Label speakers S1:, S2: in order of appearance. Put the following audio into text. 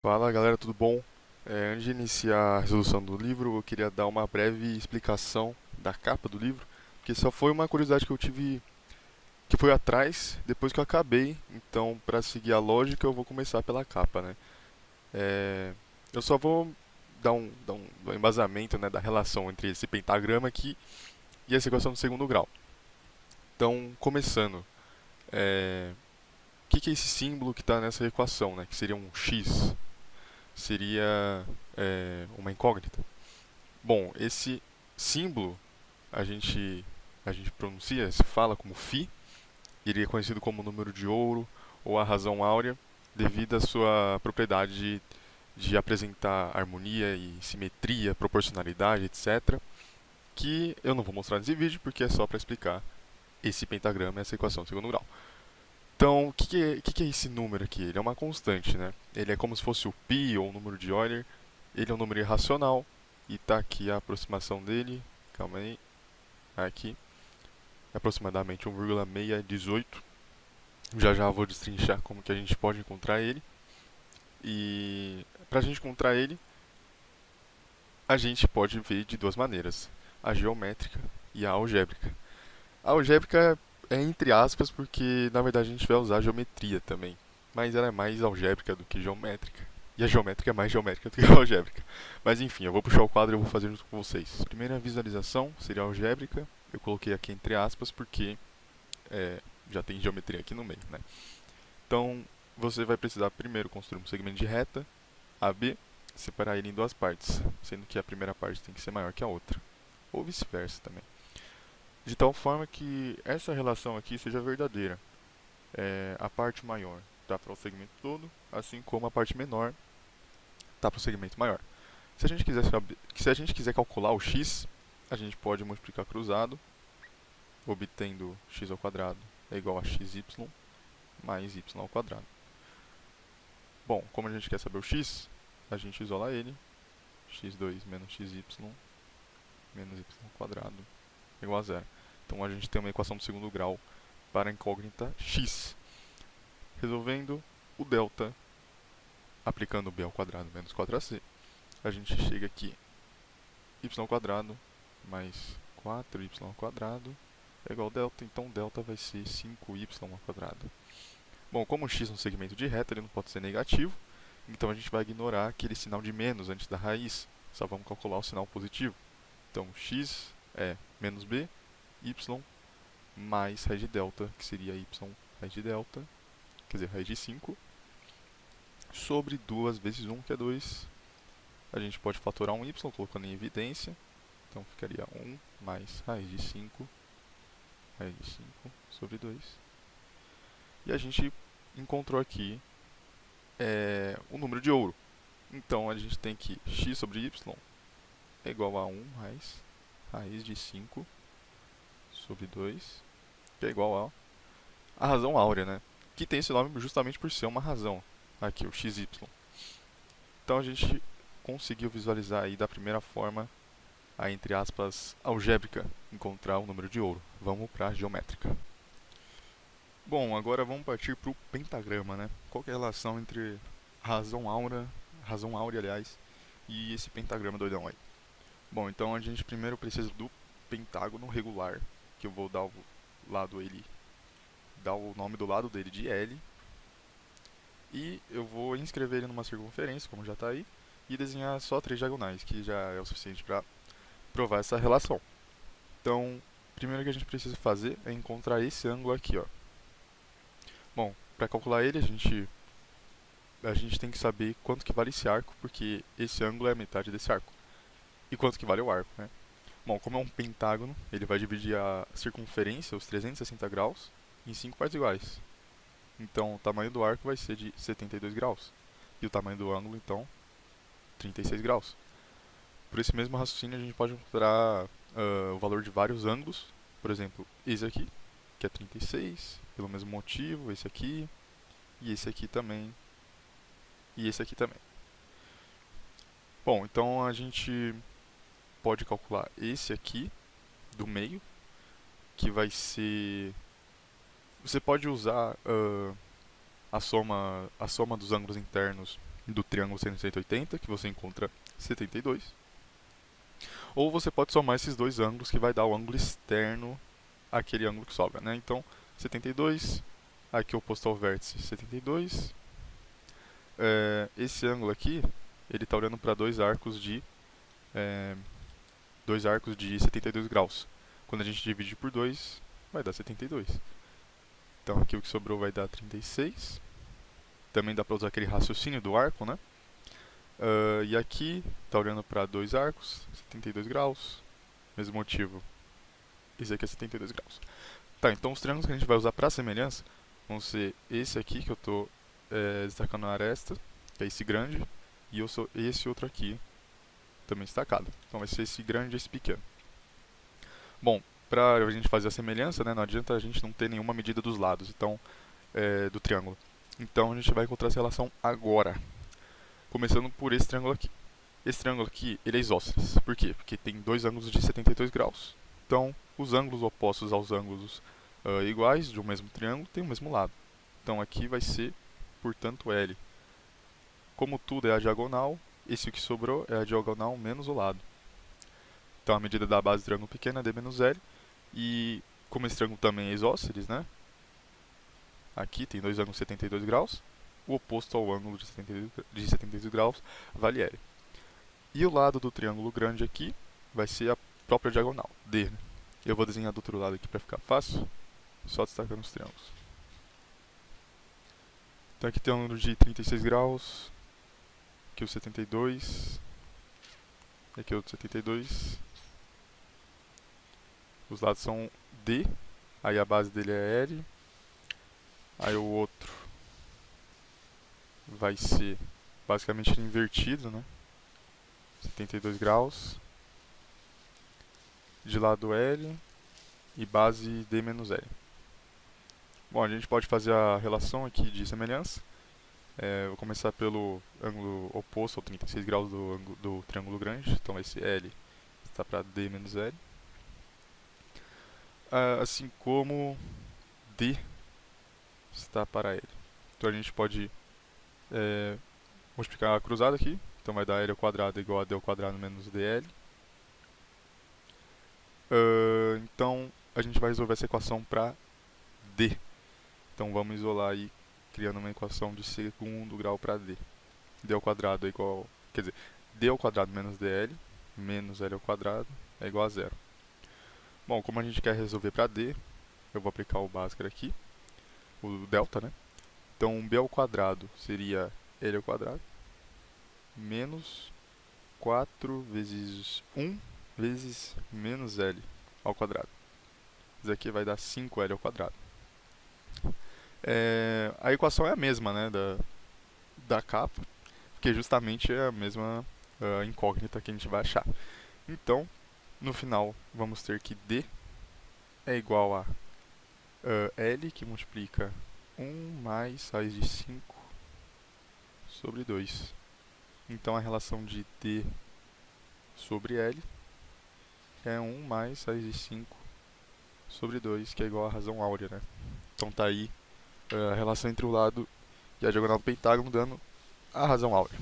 S1: Fala galera, tudo bom? Antes de iniciar a resolução do livro, eu queria dar uma breve explicação da capa do livro, porque só foi uma curiosidade que eu tive que foi atrás depois que eu acabei. Então, para seguir a lógica, eu vou começar pela capa, né? É, eu só vou dar um embasamento, né, da relação entre esse pentagrama aqui e essa equação do segundo grau. Então, começando, o que é esse símbolo que está nessa equação, né? Que seria um x, seria uma incógnita. Bom, esse símbolo a gente a gente pronuncia, se fala como φ, ele é conhecido como número de ouro ou a razão áurea, devido à sua propriedade de apresentar harmonia e simetria, proporcionalidade, etc. Que eu não vou mostrar nesse vídeo porque é só para explicar esse pentagrama, essa equação de segundo grau. Então, o que é esse número aqui? Ele é uma constante, né? Ele é como se fosse o π ou o número de Euler. Ele é um número irracional e está aqui a aproximação dele. Calma aí, aqui, aproximadamente 1,618. Já já vou destrinchar como que a gente pode encontrar ele. E para a gente encontrar ele, a gente pode ver de duas maneiras: a geométrica e a algébrica. A algébrica é entre aspas porque na verdade a gente vai usar a geometria também, mas ela é mais algébrica do que geométrica. E a geométrica é mais geométrica do que a algébrica. Mas enfim, eu vou puxar o quadro e eu vou fazer junto com vocês. Primeira visualização seria a algébrica. Eu coloquei aqui entre aspas porque é, já tem geometria aqui no meio, né? Então, você vai precisar primeiro construir um segmento de reta, AB, separar ele em duas partes, sendo que a primeira parte tem que ser maior que a outra, ou vice-versa também. De tal forma que essa relação aqui seja verdadeira. A parte maior está para o segmento todo, assim como a parte menor está para o segmento maior. Se a gente quiser calcular o x, a gente pode multiplicar cruzado, obtendo x ao quadrado é igual a xy mais y ao quadrado. Bom, como a gente quer saber o x, a gente isola ele. X2 menos xy menos y ao quadrado é igual a zero. Então a gente tem uma equação do segundo grau para a incógnita x. Resolvendo o delta, aplicando b ao quadrado menos 4ac, a gente chega aqui, y ao quadrado mais 4y ao quadrado é igual a delta, então delta vai ser 5y ao quadrado. Bom, como o x é um segmento de reta, ele não pode ser negativo, então a gente vai ignorar aquele sinal de menos antes da raiz, só vamos calcular o sinal positivo. Então x é menos b, y mais raiz de delta, que seria y raiz de delta, quer dizer, raiz de 5, sobre 2 vezes 1, que é 2. A gente pode fatorar um y colocando em evidência, então ficaria 1 mais raiz de 5 sobre 2. E a gente encontrou aqui o número de ouro. Então a gente tem que x sobre y é igual a 1 mais raiz de 5 sobre 2, que é igual a razão áurea, né? Que tem esse nome justamente por ser uma razão. Aqui, o xy. Então a gente conseguiu visualizar aí da primeira forma a, entre aspas, algébrica, encontrar o número de ouro. Vamos para a geométrica. Bom, agora vamos partir para o pentagrama, né? Qual que é a relação entre razão áurea, aliás, e esse pentagrama doidão aí? Bom, então a gente primeiro precisa do pentágono regular, que eu vou dar o nome do lado dele de L, e eu vou inscrever ele numa circunferência, como já está aí, e desenhar só 3 diagonais, que já é o suficiente para provar essa relação. Então, primeiro que a gente precisa fazer é encontrar esse ângulo aqui, ó. Bom, para calcular ele, a gente tem que saber quanto que vale esse arco, porque esse ângulo é a metade desse arco. E quanto que vale o arco, né? Bom, como é um pentágono, ele vai dividir a circunferência, os 360 graus, em 5 partes iguais. Então, o tamanho do arco vai ser de 72 graus. E o tamanho do ângulo, então, 36 graus. Por esse mesmo raciocínio, a gente pode encontrar o valor de vários ângulos. Por exemplo, esse aqui, que é 36, pelo mesmo motivo, esse aqui, e esse aqui também, e esse aqui também. Bom, então a gente pode calcular esse aqui, do meio, que vai ser... Você pode usar a soma dos ângulos internos do triângulo seno de 180, que você encontra 72. Ou você pode somar esses dois ângulos, que vai dar o ângulo externo àquele ângulo que sobra, né? Então, 72, aqui oposto ao vértice, 72. Esse ângulo aqui, ele está olhando para dois arcos de 72 graus. Quando a gente divide por 2, vai dar 72. Então aqui o que sobrou vai dar 36. Também dá para usar aquele raciocínio do arco, né? E aqui está olhando para dois arcos, 72 graus. Mesmo motivo, esse aqui é 72 graus. Tá, então os triângulos que a gente vai usar para semelhança vão ser esse aqui que eu estou destacando a aresta, que é esse grande, e esse outro aqui, também destacado. Então vai ser esse grande e esse pequeno. Bom, para a gente fazer a semelhança, né, não adianta a gente não ter nenhuma medida dos lados do triângulo. Então a gente vai encontrar essa relação agora. Começando por esse triângulo aqui. Esse triângulo aqui, ele é isósceles. Por quê? Porque tem dois ângulos de 72 graus. Então, os ângulos opostos aos ângulos iguais de um mesmo triângulo têm o mesmo lado. Então aqui vai ser, portanto, L. Como tudo é a diagonal, esse que sobrou é a diagonal menos o lado. Então a medida da base do triângulo pequeno é D menos L. E como esse triângulo também é isósceles, né? Aqui tem dois ângulos de 72 graus. O oposto ao ângulo de 72 graus vale L. E o lado do triângulo grande aqui vai ser a própria diagonal, D. Né? Eu vou desenhar do outro lado aqui para ficar fácil, só destacando os triângulos. Então aqui tem um ângulo de 36 graus, aqui o 72, aqui outro 72. Os lados são D, aí a base dele é L, aí o outro vai ser basicamente invertido, né? 72 graus, de lado L e base D menos L. Bom, a gente pode fazer a relação aqui de semelhança. Vou começar pelo ângulo oposto ao 36 graus do triângulo grande, então esse L está para D menos L. Assim como D está para L. Então a gente pode multiplicar a cruzada aqui, então vai dar L ao quadrado igual a D ao quadrado menos DL. Então a gente vai resolver essa equação para D. Então vamos isolar aí, criando uma equação de segundo grau para D. D ao quadrado é igual, quer dizer, D ao quadrado menos DL, menos L ao quadrado, é igual a zero. Bom, como a gente quer resolver para D, eu vou aplicar o Bhaskara aqui, o delta, né? Então B ao quadrado seria L ao quadrado, menos 4 vezes 1 vezes menos L ao quadrado. Isso aqui vai dar 5L ao quadrado. A equação é a mesma, né, da capa, porque justamente é a mesma incógnita que a gente vai achar. Então, no final, vamos ter que D é igual a L, que multiplica 1 mais raiz de 5 sobre 2. Então, a relação de D sobre L é 1 mais raiz de 5 sobre 2, que é igual a razão áurea, né? Então, tá aí a relação entre o lado e a diagonal do pentágono dando a razão áurea.